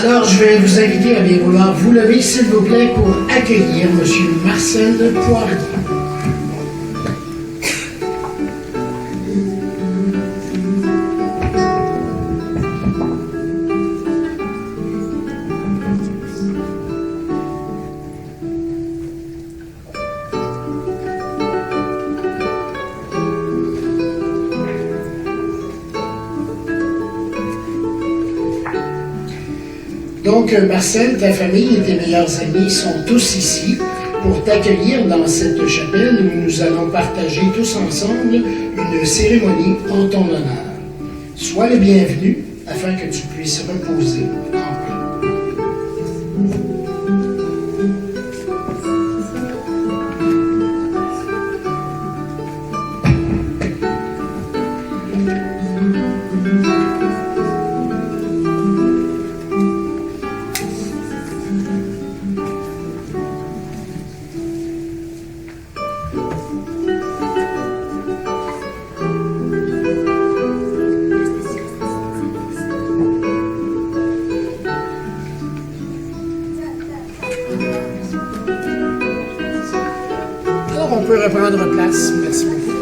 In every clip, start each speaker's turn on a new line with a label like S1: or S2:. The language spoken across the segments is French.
S1: Alors, je vais vous inviter à bien vouloir vous lever, s'il vous plaît, pour accueillir M. Marcel Poirier. Donc, Marcel, ta famille et tes meilleurs amis sont tous ici pour t'accueillir dans cette chapelle où nous allons partager tous ensemble une cérémonie en ton honneur. Sois le bienvenu afin que tu puisses reposer en paix. Alors, on peut reprendre place. Merci beaucoup.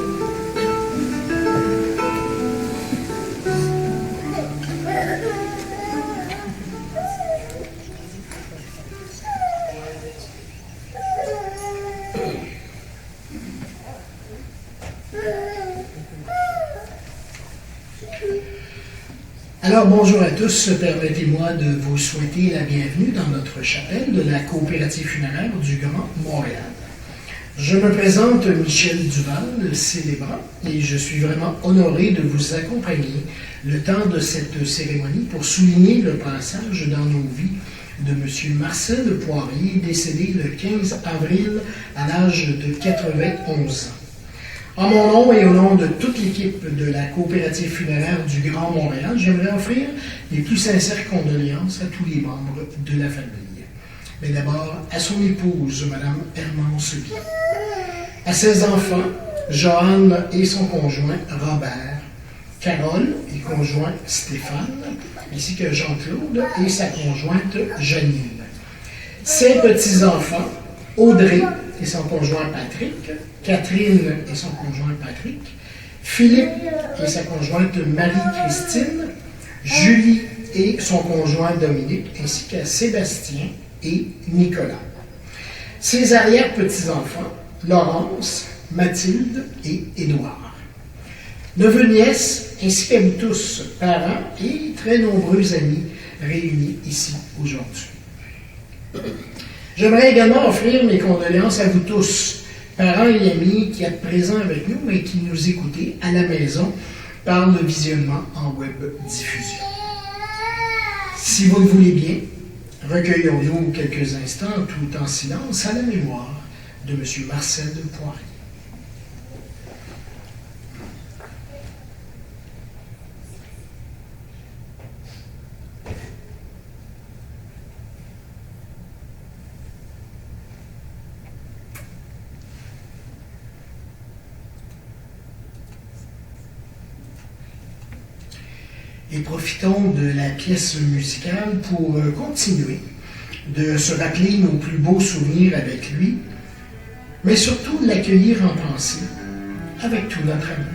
S1: Alors, bonjour à tous. Permettez-moi de vous souhaiter la bienvenue dans notre chapelle de la coopérative funéraire du Grand Montréal. Je me présente Michel Duval, célébrant, et je suis vraiment honoré de vous accompagner le temps de cette cérémonie pour souligner le passage dans nos vies de M. Marcel Poirier, décédé le 15 avril à l'âge de 91 ans. En mon nom et au nom de toute l'équipe de la coopérative funéraire du Grand Montréal, j'aimerais offrir les plus sincères condoléances à tous les membres de la famille. Mais d'abord à son épouse, Mme Hermance Bien, à ses enfants, Joanne et son conjoint Robert, Carole et conjoint Stéphane, ainsi que Jean-Claude et sa conjointe Janine. Ses petits-enfants, Audrey et son conjoint Patrick, Catherine et son conjoint Patrick, Philippe et sa conjointe Marie-Christine, Julie et son conjoint Dominique, ainsi qu'à Sébastien et Nicolas. Ses arrière-petits-enfants, Laurence, Mathilde et Édouard. Neveux, nièces, ainsi qu'à nous tous, parents et très nombreux amis réunis ici aujourd'hui. J'aimerais également offrir mes condoléances à vous tous, parents et amis qui êtes présents avec nous et qui nous écoutez à la maison par le visionnement en web diffusion. Si vous le voulez bien, recueillons-nous quelques instants tout en silence à la mémoire de M. Marcel Poirier. Et profitons de la pièce musicale pour continuer de se rappeler nos plus beaux souvenirs avec lui, mais surtout l'accueillir en pensée avec tout notre amour.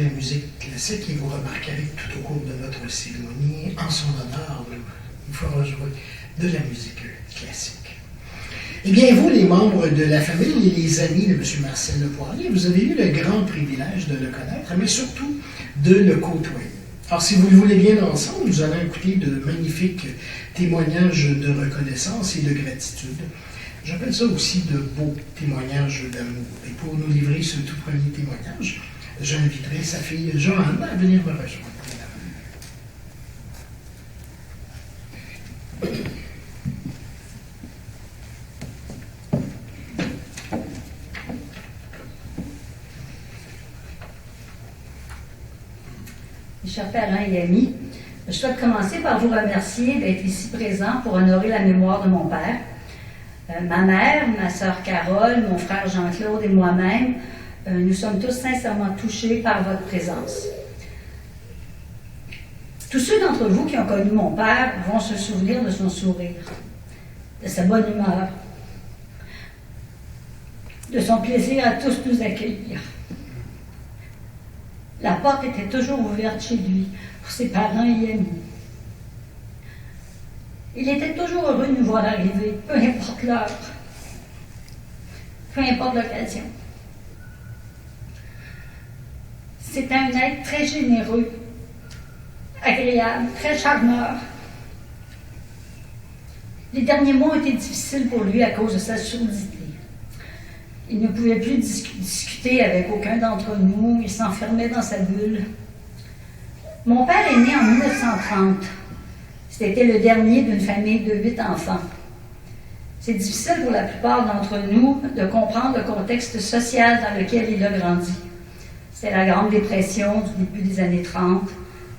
S1: la musique classique et vous remarquerez que tout au cours de notre cérémonie, en son honneur, nous ferons jouer de la musique classique. Eh bien, vous, les membres de la famille et les amis de M. Marcel Lepoirier, vous avez eu le grand privilège de le connaître, mais surtout de le côtoyer. Alors, si vous le voulez bien ensemble, nous allons écouter de magnifiques témoignages de reconnaissance et de gratitude. J'appelle ça aussi de beaux témoignages d'amour. Et pour nous livrer ce tout premier témoignage, j'inviterai sa fille Joanne à venir me rejoindre.
S2: Mes chers parents et amis, je souhaite commencer par vous remercier d'être ici présents pour honorer la mémoire de mon père. Ma mère, ma sœur Carole, mon frère Jean-Claude et moi-même, nous sommes tous sincèrement touchés par votre présence. Tous ceux d'entre vous qui ont connu mon père vont se souvenir de son sourire, de sa bonne humeur, de son plaisir à tous nous accueillir. La porte était toujours ouverte chez lui, pour ses parents et amis. Il était toujours heureux de nous voir arriver, peu importe l'heure, peu importe l'occasion. C'était un être très généreux, agréable, très charmeur. Les derniers mois ont été difficiles pour lui à cause de sa surdité. Il ne pouvait plus discuter avec aucun d'entre nous, il s'enfermait dans sa bulle. Mon père est né en 1930. C'était le dernier d'une famille de 8 enfants. C'est difficile pour la plupart d'entre nous de comprendre le contexte social dans lequel il a grandi. C'est la Grande Dépression du début des années 30.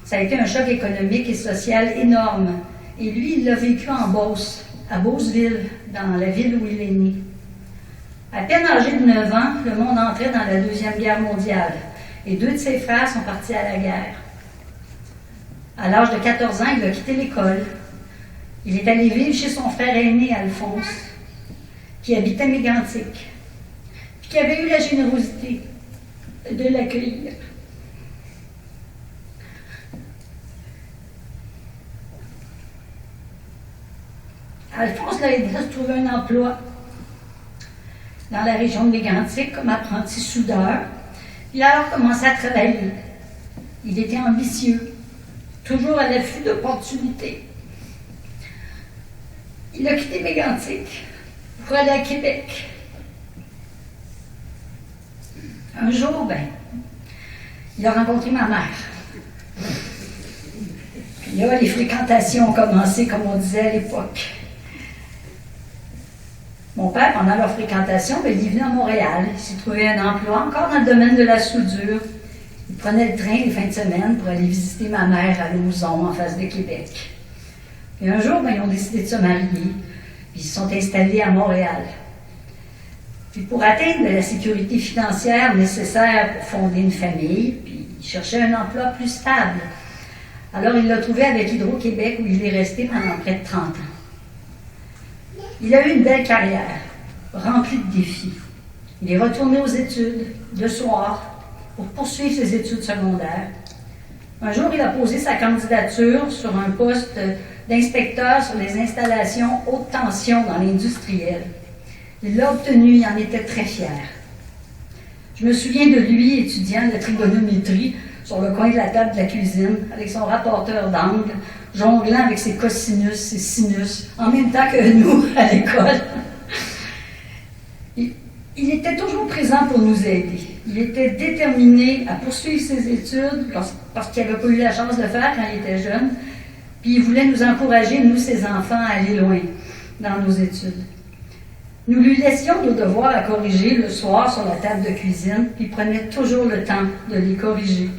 S2: Ça a été un choc économique et social énorme. Et lui, il l'a vécu en Beauce, à Beauceville, dans la ville où il est né. À peine âgé de 9 ans, le monde entrait dans la Deuxième Guerre mondiale et 2 de ses frères sont partis à la guerre. À l'âge de 14 ans, il a quitté l'école. Il est allé vivre chez son frère aîné, Alphonse, qui habitait Mégantic, puis qui avait eu la générosité de l'accueillir. Alphonse l'a aidé à se trouver un emploi dans la région de Mégantic comme apprenti soudeur. Il a alors commencé à travailler. Il était ambitieux, toujours à l'affût d'opportunités. Il a quitté Mégantic pour aller à Québec. Un jour, il a rencontré ma mère. Puis là, les fréquentations ont commencé, comme on disait à l'époque. Mon père, pendant leur fréquentation, il est venu à Montréal. Il s'est trouvé un emploi encore dans le domaine de la soudure. Il prenait le train les fins de semaine pour aller visiter ma mère à Lauson, en face de Québec. Et un jour, ils ont décidé de se marier. Puis ils se sont installés à Montréal. Puis pour atteindre la sécurité financière nécessaire pour fonder une famille, puis il cherchait un emploi plus stable. Alors il l'a trouvé avec Hydro-Québec où il est resté pendant près de 30 ans. Il a eu une belle carrière, remplie de défis. Il est retourné aux études, le soir, pour poursuivre ses études secondaires. Un jour, il a posé sa candidature sur un poste d'inspecteur sur les installations haute tension dans l'industriel. Il l'a obtenu, il en était très fier. Je me souviens de lui, étudiant de trigonométrie, sur le coin de la table de la cuisine, avec son rapporteur d'angle, jonglant avec ses cosinus, ses sinus, en même temps que nous à l'école. Il était toujours présent pour nous aider. Il était déterminé à poursuivre ses études parce qu'il n'avait pas eu la chance de le faire quand il était jeune. Puis il voulait nous encourager, nous, ses enfants, à aller loin dans nos études. Nous lui laissions nos devoirs à corriger le soir sur la table de cuisine, puis il prenait toujours le temps de les corriger,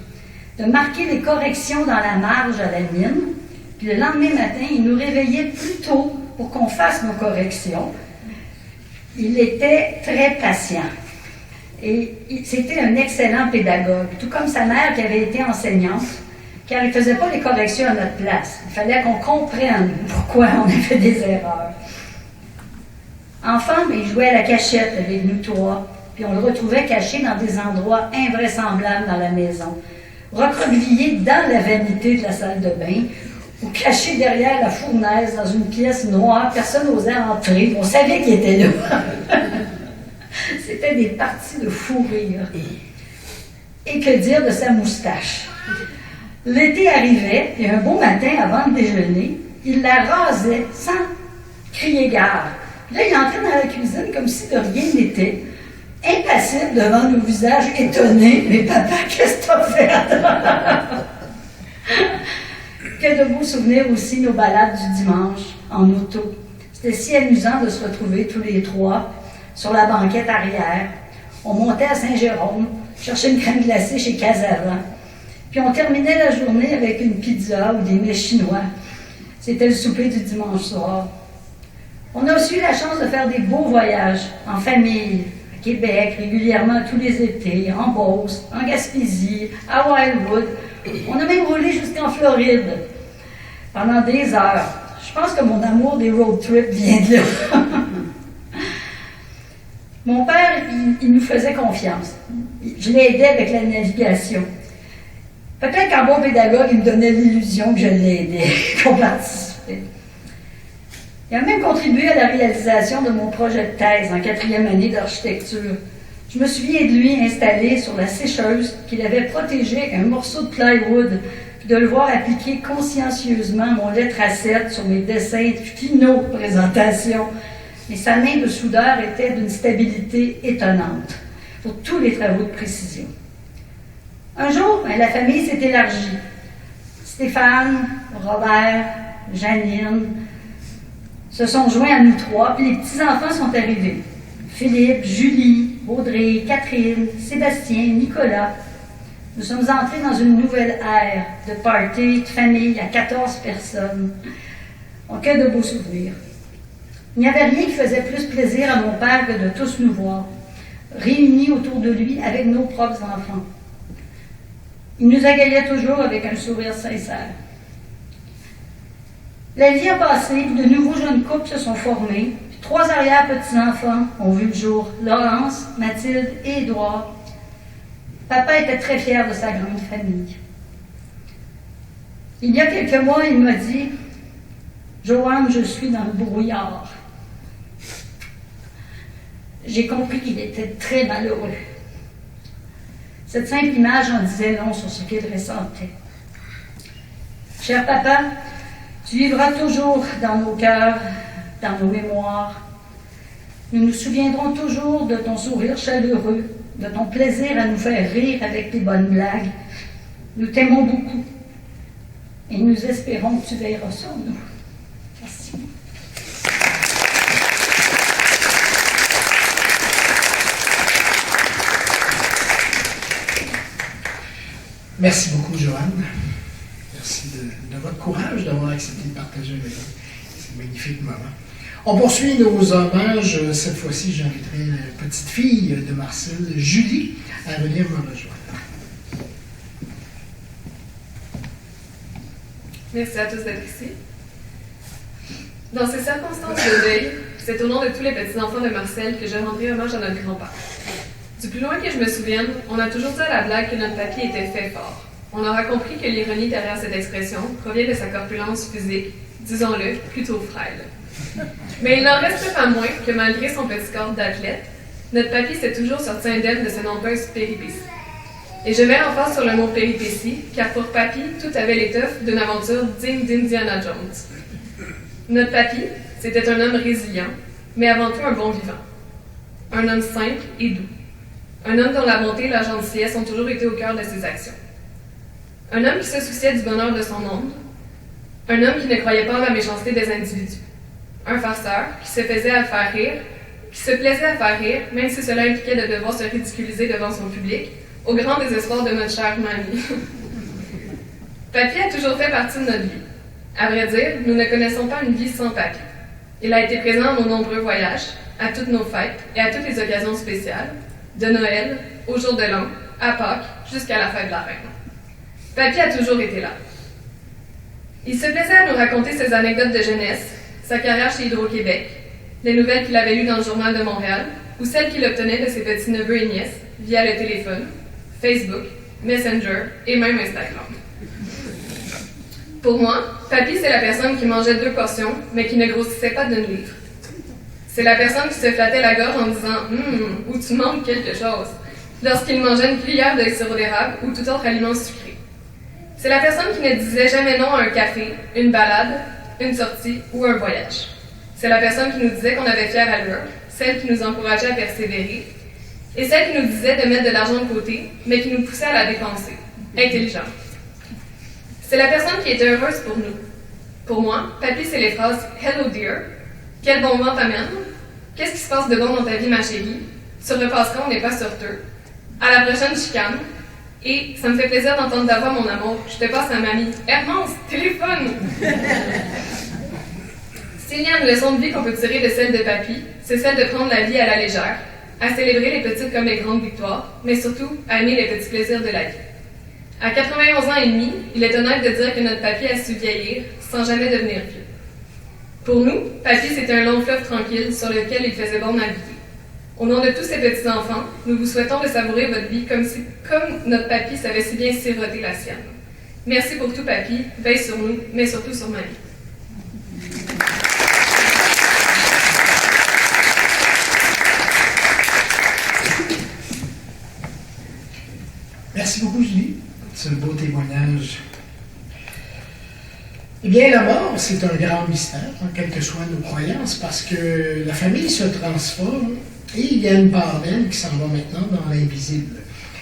S2: de marquer les corrections dans la marge à la mine. Puis le lendemain matin, il nous réveillait plus tôt pour qu'on fasse nos corrections. Il était très patient. Et c'était un excellent pédagogue, tout comme sa mère qui avait été enseignante, car il ne faisait pas les corrections à notre place. Il fallait qu'on comprenne pourquoi on avait fait des erreurs. Enfant, il jouait à la cachette avec nous trois, puis on le retrouvait caché dans des endroits invraisemblables dans la maison. recroquevillé dans la vanité de la salle de bain, ou caché derrière la fournaise dans une pièce noire, personne n'osait entrer, on savait qu'il était là. C'était des parties de fou rire. Et que dire de sa moustache? L'été arrivait, et un beau matin, avant le déjeuner, il la rasait sans crier gare. Là, il entrait dans la cuisine comme si de rien n'était, impassible devant nos visages étonnés. Mais papa, qu'est-ce que t'as fait? Que de beaux souvenirs aussi, nos balades du dimanche, en auto. C'était si amusant de se retrouver tous les trois sur la banquette arrière. On montait à Saint-Jérôme, chercher une crème glacée chez Casavant. Puis on terminait la journée avec une pizza ou des mets chinois. C'était le souper du dimanche soir. On a aussi eu la chance de faire des beaux voyages en famille, à Québec, régulièrement tous les étés, en Beauce, en Gaspésie, à Wildwood. On a même roulé jusqu'en Floride pendant des heures. Je pense que mon amour des road trips vient de là. Mon père, il nous faisait confiance. Je l'aidais avec la navigation. Peut-être qu'en bon pédagogue, il me donnait l'illusion que je l'aidais, qu'on participait. Il a même contribué à la réalisation de mon projet de thèse en 4e année d'architecture. Je me souviens de lui installé sur la sécheuse qu'il avait protégée avec un morceau de plywood, puis de le voir appliquer consciencieusement mon lettre A7 sur mes dessins finaux de présentation. Mais sa main de soudeur était d'une stabilité étonnante pour tous les travaux de précision. Un jour, la famille s'est élargie. Stéphane, Robert, Janine se sont joints à nous trois, puis les petits-enfants sont arrivés. Philippe, Julie, Audrey, Catherine, Sébastien, Nicolas. Nous sommes entrés dans une nouvelle ère de party, de famille à 14 personnes. En que de beaux souvenirs. Il n'y avait rien qui faisait plus plaisir à mon père que de tous nous voir, réunis autour de lui avec nos propres enfants. Il nous accueillait toujours avec un sourire sincère. La vie a passé, de nouveaux jeunes couples se sont formés, puis 3 arrière-petits-enfants ont vu le jour, Laurence, Mathilde et Édouard. Papa était très fier de sa grande famille. Il y a quelques mois, il m'a dit « Joanne, je suis dans le brouillard. » J'ai compris qu'il était très malheureux. Cette simple image en disait long sur ce qu'il ressentait. Cher papa, tu vivras toujours dans nos cœurs, dans nos mémoires. Nous nous souviendrons toujours de ton sourire chaleureux, de ton plaisir à nous faire rire avec tes bonnes blagues. Nous t'aimons beaucoup et nous espérons que tu veilleras sur nous. Merci.
S1: Merci beaucoup, Joanne. Merci de votre courage d'avoir accepté de partager avec nous ces magnifiques moments. On poursuit nos hommages. Cette fois-ci, j'inviterai la petite fille de Marcel, Julie, à venir me rejoindre.
S3: Merci à tous d'être ici. Dans ces circonstances de deuil, c'est au nom de tous les petits-enfants de Marcel que je rendrai hommage à notre grand-père. Du plus loin que je me souvienne, on a toujours dit à la blague que notre papy était fait fort. On aura compris que l'ironie derrière cette expression provient de sa corpulence physique, disons-le, plutôt frêle. Mais il n'en reste pas moins que malgré son petit corps d'athlète, notre papy s'est toujours sorti indemne de ses nombreuses péripéties. Et je mets l'emphase sur le mot péripéties, car pour papy, tout avait l'étoffe d'une aventure digne d'Indiana Jones. Notre papy, c'était un homme résilient, mais avant tout un bon vivant. Un homme simple et doux. Un homme dont la bonté et la gentillesse ont toujours été au cœur de ses actions. Un homme qui se souciait du bonheur de son monde. Un homme qui ne croyait pas en la méchanceté des individus. Un farceur qui se plaisait à faire rire, même si cela impliquait de devoir se ridiculiser devant son public, au grand désespoir de notre chère mamie. Papy a toujours fait partie de notre vie. À vrai dire, nous ne connaissons pas une vie sans papy. Il a été présent à nos nombreux voyages, à toutes nos fêtes et à toutes les occasions spéciales, de Noël, au jour de l'an, à Pâques, jusqu'à la fête de la Reine. Papy a toujours été là. Il se plaisait à nous raconter ses anecdotes de jeunesse, sa carrière chez Hydro-Québec, les nouvelles qu'il avait lues dans le Journal de Montréal, ou celles qu'il obtenait de ses petits-neveux et nièces via le téléphone, Facebook, Messenger et même Instagram. Pour moi, papy, c'est la personne qui mangeait 2 portions, mais qui ne grossissait pas d'une livre. C'est la personne qui se flattait la gorge en disant « ou tu manques quelque chose » lorsqu'il mangeait une cuillère de sirop d'érable ou tout autre aliment sucré. C'est la personne qui ne disait jamais non à un café, une balade, une sortie ou un voyage. C'est la personne qui nous disait qu'on avait fière allure, celle qui nous encourageait à persévérer, et celle qui nous disait de mettre de l'argent de côté, mais qui nous poussait à la dépenser. Intelligente. C'est la personne qui était heureuse pour nous. Pour moi, papy, c'est les phrases « Hello dear »,« Quel bon vent t'amène »,« Qu'est-ce qui se passe de bon dans ta vie, ma chérie »,« Sur le passe-temps, on n'est pas sur deux »,« À la prochaine chicane », et « Ça me fait plaisir d'entendre ta voix, mon amour, je te passe à mamie. Hermance, téléphone !» S'il y a une leçon de vie qu'on peut tirer de celle de papy, c'est celle de prendre la vie à la légère, à célébrer les petites comme les grandes victoires, mais surtout à aimer les petits plaisirs de la vie. À 91 ans et demi, il est honnête de dire que notre papy a su vieillir sans jamais devenir vieux. Pour nous, papy, c'était un long fleuve tranquille sur lequel il faisait bon naviguer. Au nom de tous ces petits-enfants, nous vous souhaitons de savourer votre vie comme notre papy savait si bien siroter la sienne. Merci pour tout, papy. Veille sur nous, mais surtout sur ma vie.
S1: Merci beaucoup, Julie. C'est un beau témoignage. Eh bien, la mort, c'est un grand mystère, quelles que soient nos croyances, parce que la famille se transforme et il y a une part d'elle qui s'en va maintenant dans l'invisible.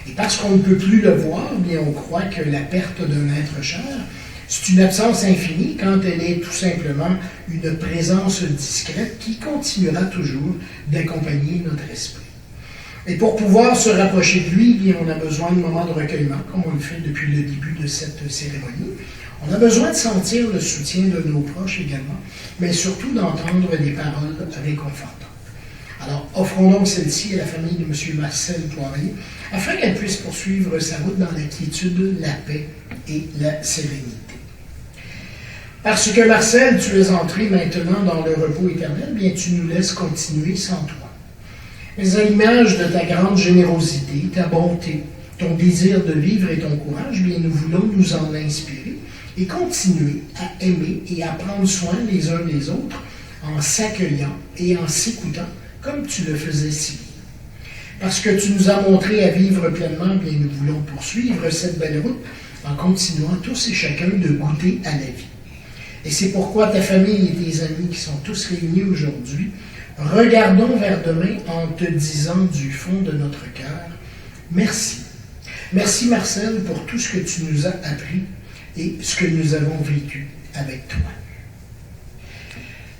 S1: Et parce qu'on ne peut plus le voir, eh bien, on croit que la perte d'un être cher, c'est une absence infinie quand elle est tout simplement une présence discrète qui continuera toujours d'accompagner notre esprit. Et pour pouvoir se rapprocher de lui, bien, on a besoin de moments de recueillement, comme on le fait depuis le début de cette cérémonie. On a besoin de sentir le soutien de nos proches également, mais surtout d'entendre des paroles réconfortantes. Alors, offrons donc celle-ci à la famille de M. Marcel Poirier, afin qu'elle puisse poursuivre sa route dans la quiétude, la paix et la sérénité. Parce que, Marcel, tu es entré maintenant dans le repos éternel, bien, tu nous laisses continuer sans toi. Mais à l'image de ta grande générosité, ta bonté, ton désir de vivre et ton courage, bien, nous voulons nous en inspirer et continuer à aimer et à prendre soin les uns des autres en s'accueillant et en s'écoutant comme tu le faisais si bien. Parce que tu nous as montré à vivre pleinement, bien, nous voulons poursuivre cette belle route en continuant tous et chacun de goûter à la vie. Et c'est pourquoi ta famille et tes amis qui sont tous réunis aujourd'hui, regardons vers demain en te disant du fond de notre cœur, merci. Merci Marcel pour tout ce que tu nous as appris et ce que nous avons vécu avec toi.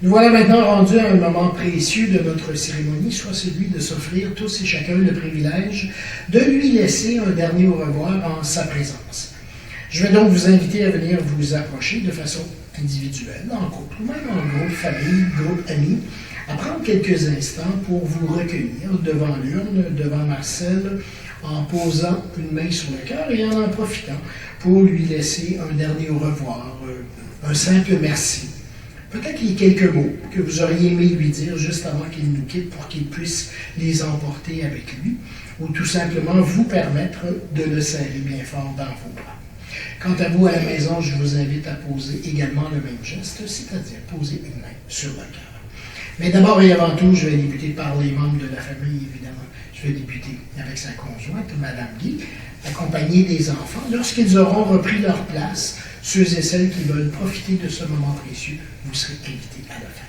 S1: Nous voilà maintenant rendus à un moment précieux de notre cérémonie, soit celui de s'offrir tous et chacun le privilège de lui laisser un dernier au revoir en sa présence. Je vais donc vous inviter à venir vous approcher de façon individuelle, en couple, ou même en groupe, famille, groupe, amis, à prendre quelques instants pour vous recueillir devant l'urne, devant Marcel, en posant une main sur le cœur et en profitant pour lui laisser un dernier au revoir, un simple merci. Peut-être les quelques mots que vous auriez aimé lui dire juste avant qu'il nous quitte pour qu'il puisse les emporter avec lui, ou tout simplement vous permettre de le serrer bien fort dans vos bras. Quant à vous à la maison, je vous invite à poser également le même geste, c'est-à-dire poser une main sur le cœur. Mais d'abord et avant tout, je vais débuter par les membres de la famille, évidemment. Je vais débuter avec sa conjointe, Mme Guy, accompagnée des enfants. Lorsqu'ils auront repris leur place, ceux et celles qui veulent profiter de ce moment précieux, vous serez invités à le faire.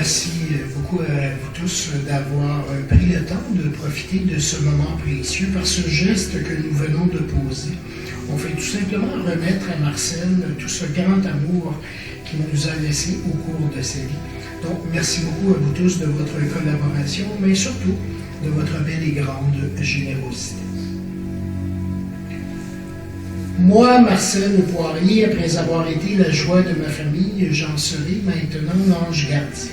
S1: merci beaucoup à vous tous d'avoir pris le temps de profiter de ce moment précieux par ce geste que nous venons de poser. On fait tout simplement remettre à Marcel tout ce grand amour qu'il nous a laissé au cours de sa vie. Donc, merci beaucoup à vous tous de votre collaboration, mais surtout de votre belle et grande générosité. Moi, Marcel Poirier, après avoir été la joie de ma famille, j'en serai maintenant l'ange gardien.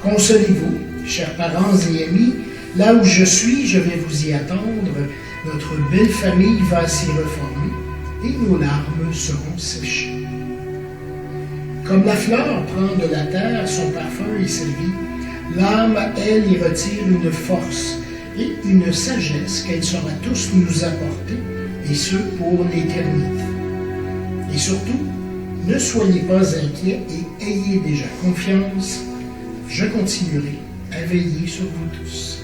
S1: Consolez-vous, chers parents et amis, là où je suis, je vais vous y attendre. Notre belle famille va s'y reformer et nos larmes seront séchées. Comme la fleur prend de la terre son parfum et sa vie, l'âme, elle, y retire une force et une sagesse qu'elle saura tous nous apporter, et ce pour l'éternité. Et surtout, ne soyez pas inquiets et ayez déjà confiance, je continuerai à veiller sur vous tous.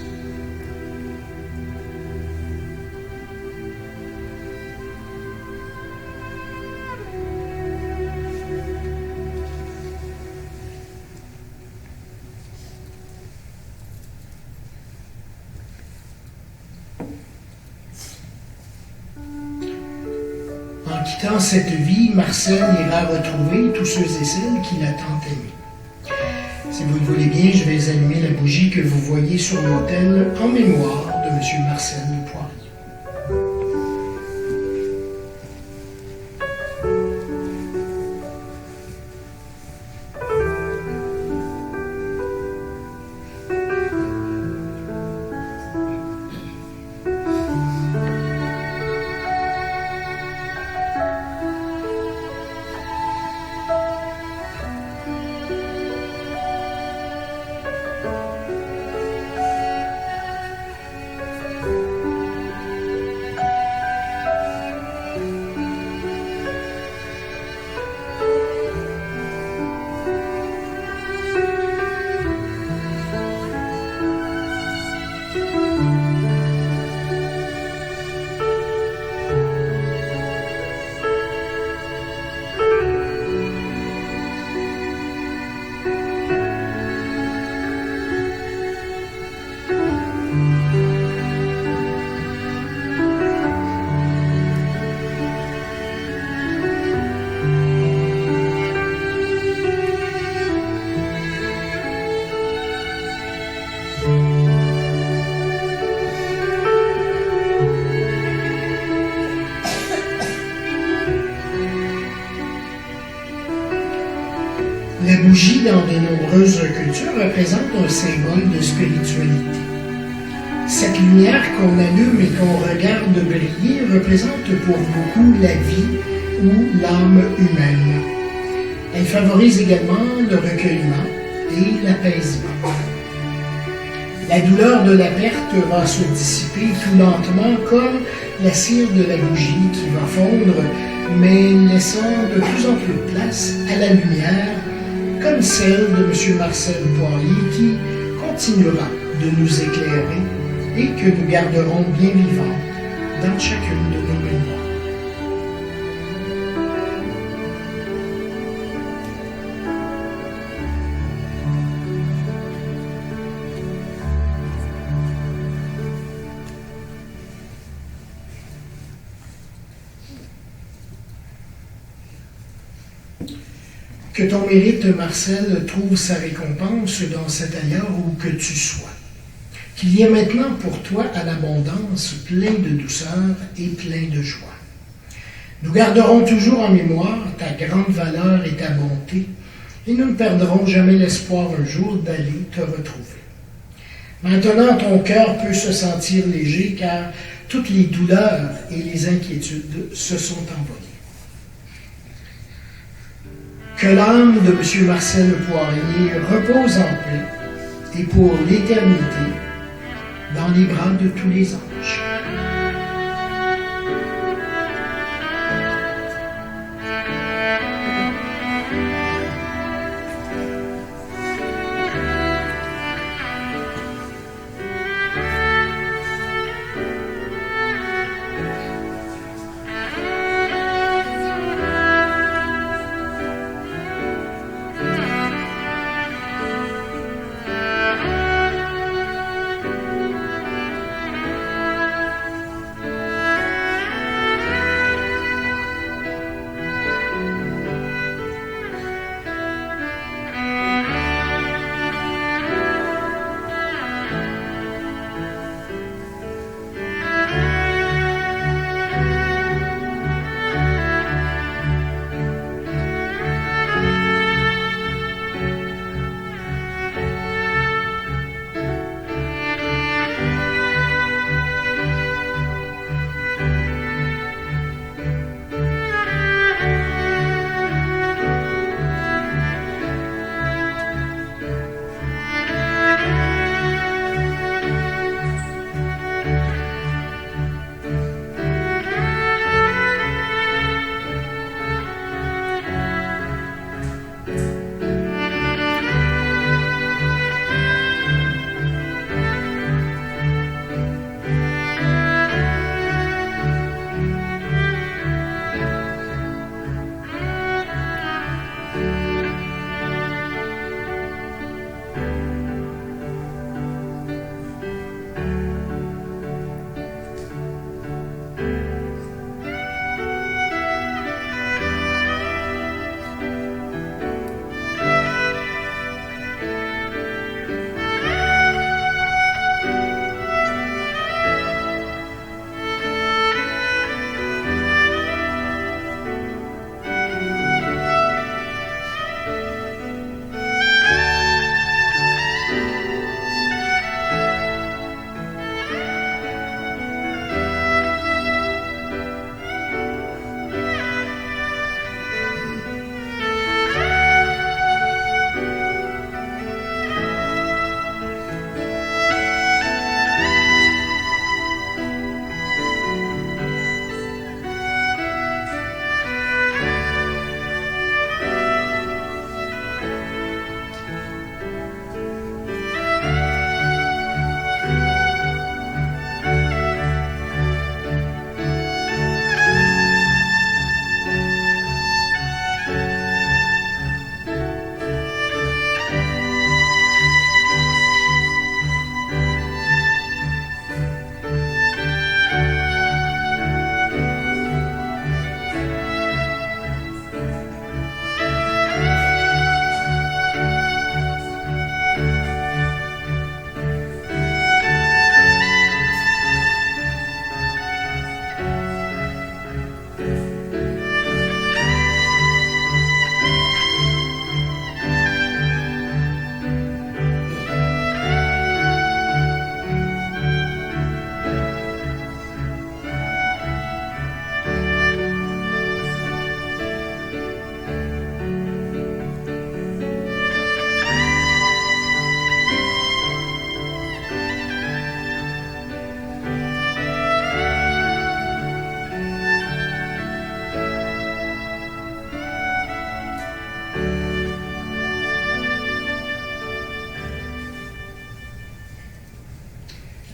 S1: En quittant cette vie, Marcel ira retrouver tous ceux et celles qu'il a tant aimés. Si vous le voulez bien, je vais allumer la bougie que vous voyez sur l'autel en mémoire de M. Marcel Poirier. La bougie, dans de nombreuses cultures, représente un symbole de spiritualité. Cette lumière qu'on allume et qu'on regarde briller représente pour beaucoup la vie ou l'âme humaine. Elle favorise également le recueillement et l'apaisement. La douleur de la perte va se dissiper tout lentement comme la cire de la bougie qui va fondre, mais laissant de plus en plus de place à la lumière, comme celle de M. Marcel Poirier qui continuera de nous éclairer et que nous garderons bien vivante dans chacune de nos mémoires. Que ton mérite, Marcel, trouve sa récompense dans cet ailleurs où que tu sois. Qu'il y ait maintenant pour toi à l'abondance plein de douceur et plein de joie. Nous garderons toujours en mémoire ta grande valeur et ta bonté, et nous ne perdrons jamais l'espoir un jour d'aller te retrouver. Maintenant, ton cœur peut se sentir léger car toutes les douleurs et les inquiétudes se sont envolées. Que l'âme de M. Marcel Poirier repose en paix et pour l'éternité dans les bras de tous les anges.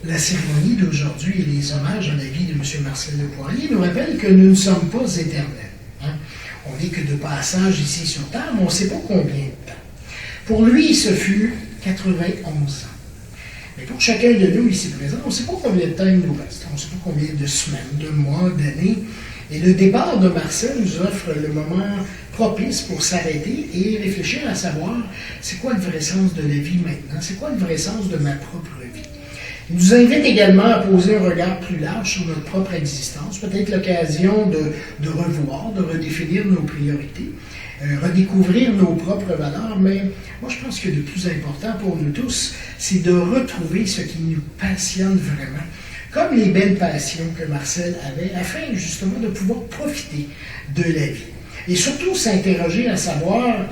S1: La cérémonie d'aujourd'hui et les hommages à la vie de M. Marcel Lepoirier nous rappellent que nous ne sommes pas éternels. Hein? On n'est que de passage ici sur Terre, mais on ne sait pas combien de temps. Pour lui, ce fut 91 ans. Mais pour chacun de nous ici présents, on ne sait pas combien de temps il nous reste. On ne sait pas combien de semaines, de mois, d'années. Et le départ de Marcel nous offre le moment propice pour s'arrêter et réfléchir à savoir c'est quoi le vrai sens de la vie maintenant, c'est quoi le vrai sens de ma propre vie. Il nous invite également à poser un regard plus large sur notre propre existence, peut-être l'occasion de revoir, de redéfinir nos priorités, redécouvrir nos propres valeurs, mais moi je pense que le plus important pour nous tous, c'est de retrouver ce qui nous passionne vraiment, comme les belles passions que Marcel avait, afin justement de pouvoir profiter de la vie. Et surtout s'interroger à savoir,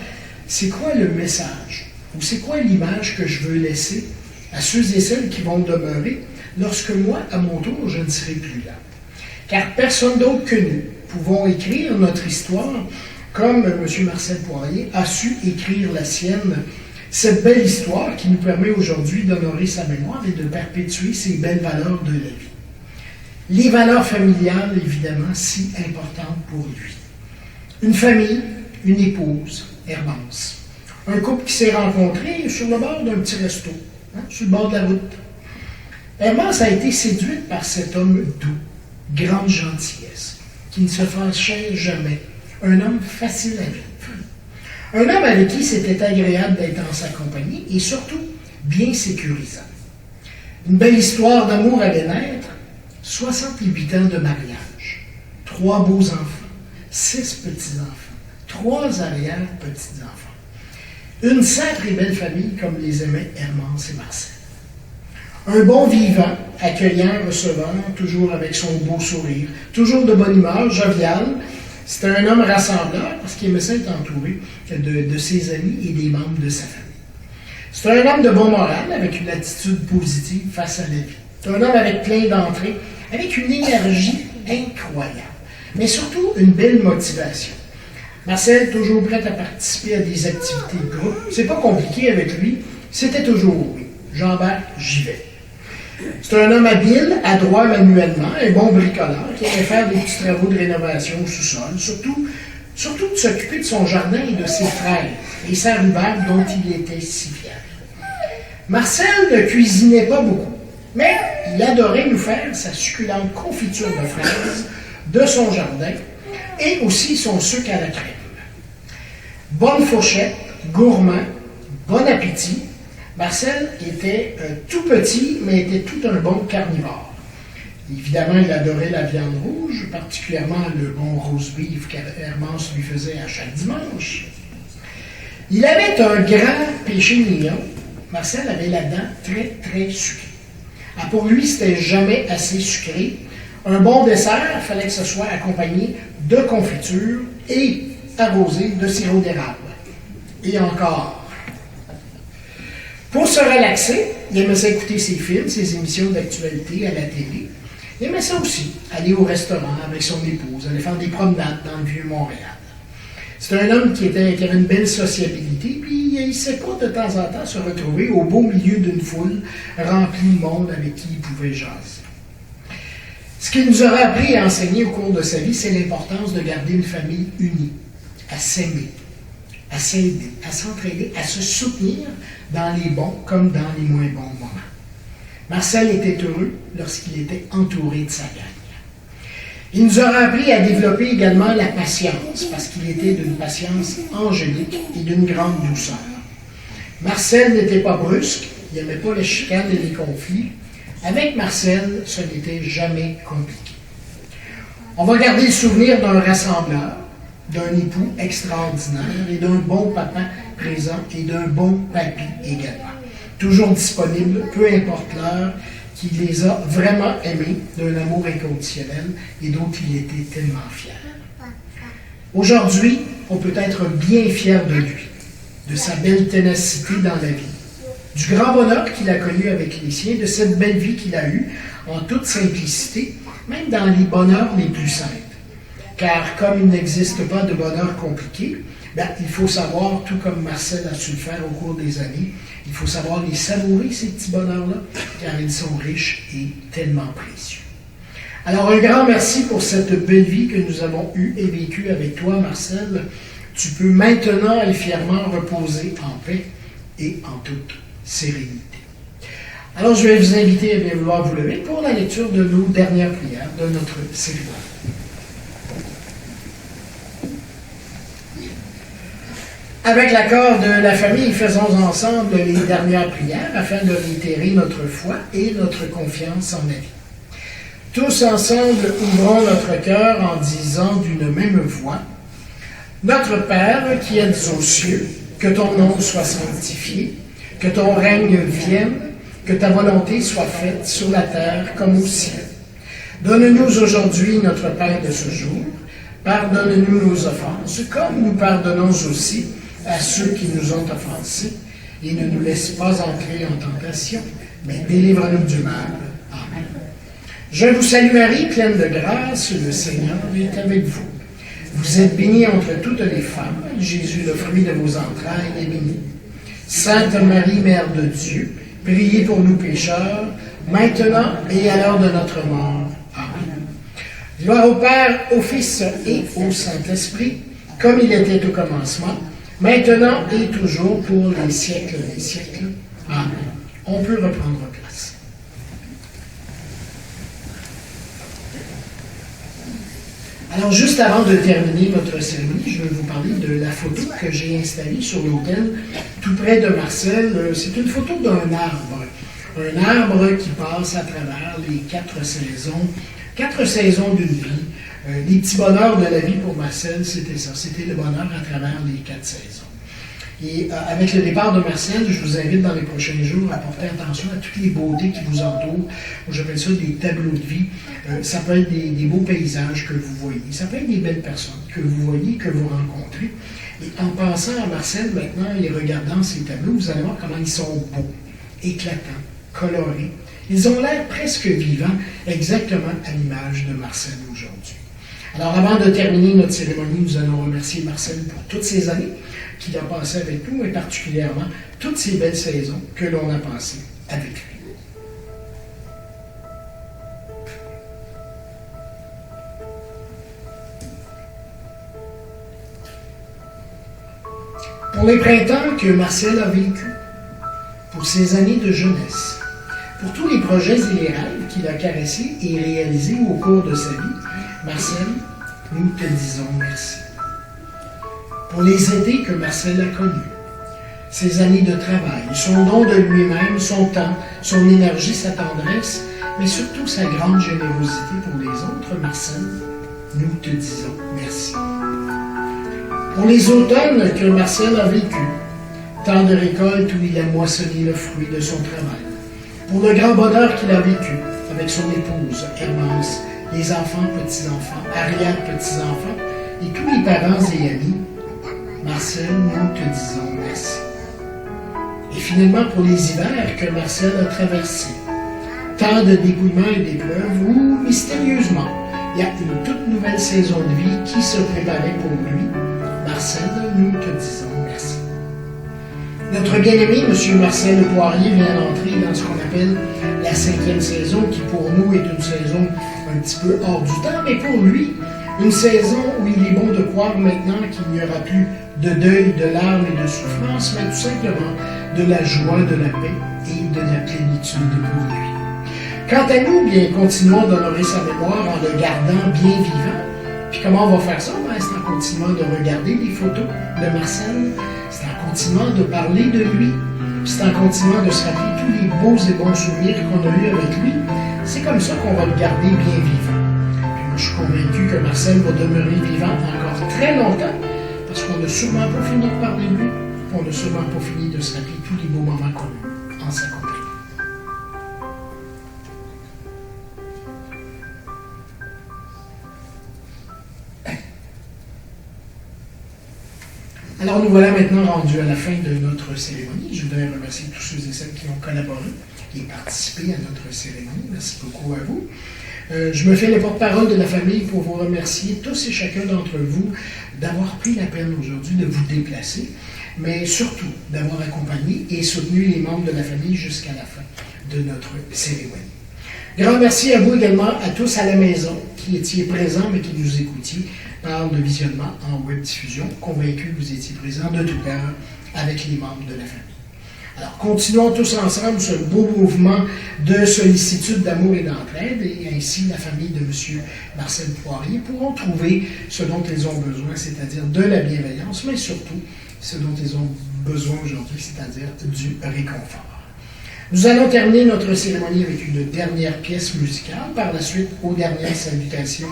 S1: c'est quoi le message, ou c'est quoi l'image que je veux laisser à ceux et celles qui vont demeurer lorsque moi, à mon tour, je ne serai plus là. Car personne d'autre que nous pouvons écrire notre histoire comme M. Marcel Poirier a su écrire la sienne, cette belle histoire qui nous permet aujourd'hui d'honorer sa mémoire et de perpétuer ces belles valeurs de la vie. Les valeurs familiales, évidemment, si importantes pour lui. Une famille, une épouse, Hermance. Un couple qui s'est rencontré sur le bord d'un petit resto, sur le bord de la route. Hermance a été séduite par cet homme doux, grande gentillesse, qui ne se fâchait jamais. Un homme facile à vivre. Un homme avec qui c'était agréable d'être en sa compagnie et surtout bien sécurisant. Une belle histoire d'amour allait naître, 68 ans de mariage, 3 beaux enfants, 6 petits-enfants, 3 arrière-petits-enfants. Une sacrée belle famille comme les aimaient Hermance et Marcel. Un bon vivant, accueillant, recevant, toujours avec son beau sourire, toujours de bonne humeur, jovial. C'était un homme rassembleur parce qu'il aimait ça être entouré de ses amis et des membres de sa famille. C'est un homme de bon moral, avec une attitude positive face à la vie. C'est un homme avec plein d'entrées, avec une énergie incroyable, mais surtout une belle motivation. Marcel, toujours prêt à participer à des activités de groupe. C'est pas compliqué avec lui, c'était toujours oui. J'embarque, j'y vais. C'est un homme habile, adroit manuellement, un bon bricoleur, qui aimait faire des petits travaux de rénovation au sous-sol, surtout de s'occuper de son jardin et de ses frères, et sa rhubarbe dont il était si fier. Marcel ne cuisinait pas beaucoup, mais il adorait nous faire sa succulente confiture de fraises de son jardin et aussi son sucre à la crème. Bonne fourchette, gourmand, bon appétit. Marcel était tout petit, mais était tout un bon carnivore. Évidemment, il adorait la viande rouge, particulièrement le bon roast beef qu'Hermance lui faisait à chaque dimanche. Il avait un grand péché mignon. Marcel avait la dent très, très sucrée. Pour lui, c'était jamais assez sucré. Un bon dessert, il fallait que ce soit accompagné de confiture et arrosé de sirop d'érable. Et encore. Pour se relaxer, il aimait ça écouter ses films, ses émissions d'actualité à la télé. Il aimait ça aussi, aller au restaurant avec son épouse, aller faire des promenades dans le vieux Montréal. C'est un homme qui avait une belle sociabilité, puis il ne sait pas de temps en temps se retrouver au beau milieu d'une foule remplie de monde avec qui il pouvait jaser. Ce qu'il nous aura appris et enseigné au cours de sa vie, c'est l'importance de garder une famille unie, à s'aimer, à s'aider, à s'entraider, à se soutenir dans les bons comme dans les moins bons moments. Marcel était heureux lorsqu'il était entouré de sa gang. Il nous aura appris à développer également la patience, parce qu'il était d'une patience angélique et d'une grande douceur. Marcel n'était pas brusque, il n'aimait pas les chicanes et les conflits. Avec Marcel, ce n'était jamais compliqué. On va garder le souvenir d'un rassembleur, d'un époux extraordinaire et d'un bon papa présent et d'un bon papy également. Toujours disponible, peu importe l'heure, qui les a vraiment aimés d'un amour inconditionnel et dont il était tellement fier. Aujourd'hui, on peut être bien fier de lui, de sa belle ténacité dans la vie, du grand bonheur qu'il a connu avec les siens, de cette belle vie qu'il a eue en toute simplicité, même dans les bonheurs les plus simples. Car comme il n'existe pas de bonheur compliqué, il faut savoir, tout comme Marcel a su le faire au cours des années, il faut savoir les savourer, ces petits bonheurs-là, car ils sont riches et tellement précieux. Alors, un grand merci pour cette belle vie que nous avons eue et vécue avec toi, Marcel. Tu peux maintenant et fièrement reposer en paix et en toute sérénité. Alors, je vais vous inviter à bien vouloir vous lever pour la lecture de nos dernières prières de notre cérémonie. Avec l'accord de la famille, faisons ensemble les dernières prières afin de réitérer notre foi et notre confiance en la vie. Tous ensemble, ouvrons notre cœur en disant d'une même voix: Notre Père qui êtes aux cieux, que ton nom soit sanctifié, que ton règne vienne, que ta volonté soit faite sur la terre comme au ciel. Donne-nous aujourd'hui notre pain de ce jour. Pardonne-nous nos offenses, comme nous pardonnons aussi à ceux qui nous ont offensés, et ne nous laisse pas entrer en tentation, mais délivre-nous du mal. Amen. Je vous salue Marie, pleine de grâce, le Seigneur est avec vous. Vous êtes bénie entre toutes les femmes, Jésus, le fruit de vos entrailles, est béni. Sainte Marie, Mère de Dieu, priez pour nous pécheurs, maintenant et à l'heure de notre mort. Amen. Gloire au Père, au Fils et au Saint-Esprit, comme il était au commencement, maintenant et toujours pour les siècles des siècles. Amen. On peut reprendre place. Alors, juste avant de terminer notre cérémonie, je vais vous parler de la photo que j'ai installée sur l'autel tout près de Marcel. C'est une photo d'un arbre. Un arbre qui passe à travers les 4 saisons d'une vie. Les petits bonheurs de la vie pour Marcel, c'était ça. C'était le bonheur à travers les 4 saisons. Et avec le départ de Marcel, je vous invite dans les prochains jours à porter attention à toutes les beautés qui vous entourent. J'appelle ça des tableaux de vie. Ça peut être des beaux paysages que vous voyez. Ça peut être des belles personnes que vous voyez, que vous rencontrez. Et en pensant à Marcel maintenant et regardant ces tableaux, vous allez voir comment ils sont beaux, éclatants, colorés. Ils ont l'air presque vivants, exactement à l'image de Marcel aujourd'hui. Alors, avant de terminer notre cérémonie, nous allons remercier Marcel pour toutes ces années qu'il a passées avec nous, et particulièrement toutes ces belles saisons que l'on a passées avec lui. Pour les printemps que Marcel a vécu, pour ses années de jeunesse, pour tous les projets et les rêves qu'il a caressés et réalisés au cours de sa vie. Marcel, nous te disons merci. Pour les étés que Marcel a connus, ses années de travail, son don de lui-même, son temps, son énergie, sa tendresse, mais surtout sa grande générosité pour les autres, Marcel, nous te disons merci. Pour les automnes que Marcel a vécus, temps de récolte où il a moissonné le fruit de son travail, pour le grand bonheur qu'il a vécu avec son épouse, Hermance, les enfants, petits-enfants, arrière-petits-enfants et tous les parents et amis, Marcel, nous te disons merci. Et finalement, pour les hivers que Marcel a traversés, tant de dépouillements et d'épreuves où, mystérieusement, il y a une toute nouvelle saison de vie qui se préparait pour lui, Marcel, nous te disons merci. Notre bien-aimé, M. Marcel Poirier, vient d'entrer dans ce qu'on appelle la 5e saison, qui pour nous est une saison un petit peu hors du temps, mais pour lui, une saison où il est bon de croire maintenant qu'il n'y aura plus de deuil, de larmes et de souffrance, mais tout simplement de la joie, de la paix et de la plénitude pour lui. Quant à nous, bien, continuons d'honorer sa mémoire en le gardant bien vivant. Puis comment on va faire ça? Ben, c'est en continuant de regarder les photos de Marcel, c'est en continuant de parler de lui, puis c'est en continuant de se rappeler tous les beaux et bons souvenirs qu'on a eus avec lui. C'est comme ça qu'on va le garder bien vivant. Puis moi, je suis convaincu que Marcel va demeurer vivant encore très longtemps, parce qu'on n'a sûrement pas fini de parler de lui, on n'a sûrement pas fini de se rappeler tous les beaux moments qu'on a eus en sa compagnie. Alors nous voilà maintenant rendus à la fin de notre cérémonie. Je voudrais remercier tous ceux et celles qui ont collaboré et participé à notre cérémonie. Merci beaucoup à vous. Je me fais le porte-parole de la famille pour vous remercier tous et chacun d'entre vous d'avoir pris la peine aujourd'hui de vous déplacer, mais surtout d'avoir accompagné et soutenu les membres de la famille jusqu'à la fin de notre cérémonie. Grand merci à vous également, à tous à la maison qui étiez présents mais qui nous écoutiez par le visionnement en web diffusion, convaincu que vous étiez présents de tout cœur avec les membres de la famille. Alors, continuons tous ensemble ce beau mouvement de sollicitude, d'amour et d'entraide, et ainsi la famille de M. Marcel Poirier pourront trouver ce dont ils ont besoin, c'est-à-dire de la bienveillance, mais surtout ce dont ils ont besoin aujourd'hui, c'est-à-dire du réconfort. Nous allons terminer notre cérémonie avec une dernière pièce musicale. Par la suite, aux dernières salutations,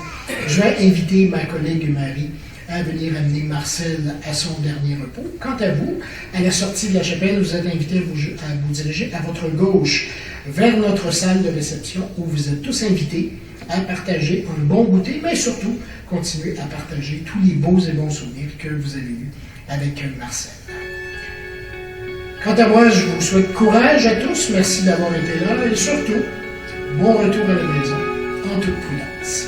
S1: je vais inviter ma collègue Marie à venir amener Marcel à son dernier repos. Quant à vous, à la sortie de la chapelle, vous êtes invité à vous diriger à votre gauche vers notre salle de réception où vous êtes tous invités à partager un bon goûter, mais surtout continuer à partager tous les beaux et bons souvenirs que vous avez eus avec Marcel. Quant à moi, je vous souhaite courage à tous, merci d'avoir été là et surtout, bon retour à la maison en toute prudence.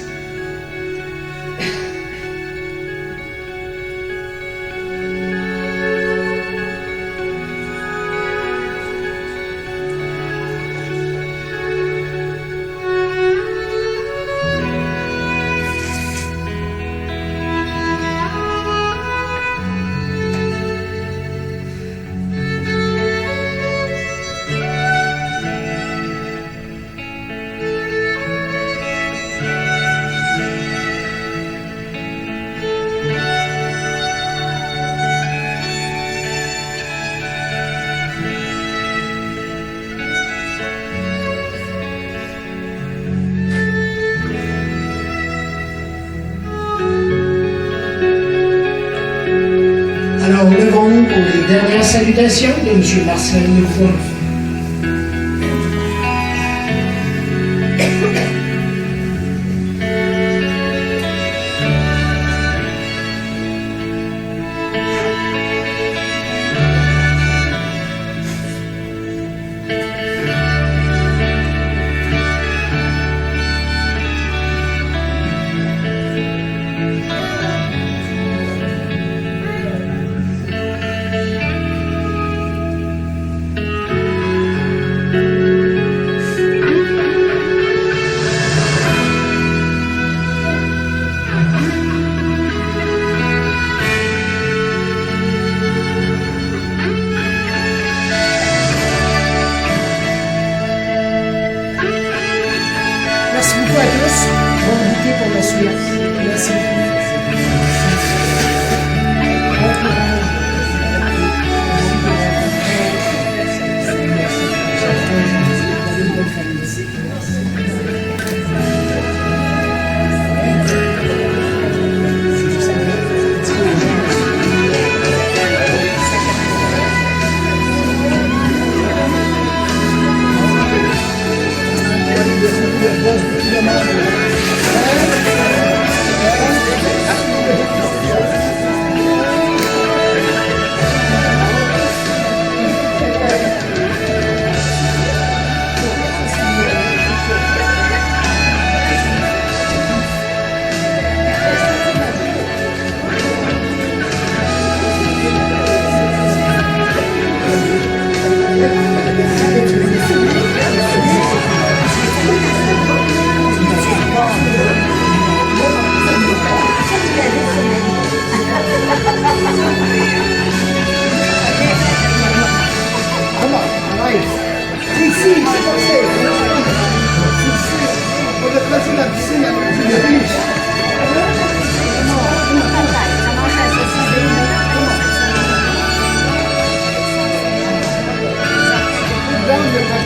S1: Alors, levons-nous pour les dernières salutations de M. Marcel Poirier.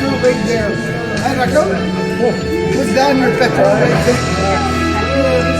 S4: petrol right there. Ah, d'accord? Oh, put down your petrol right there.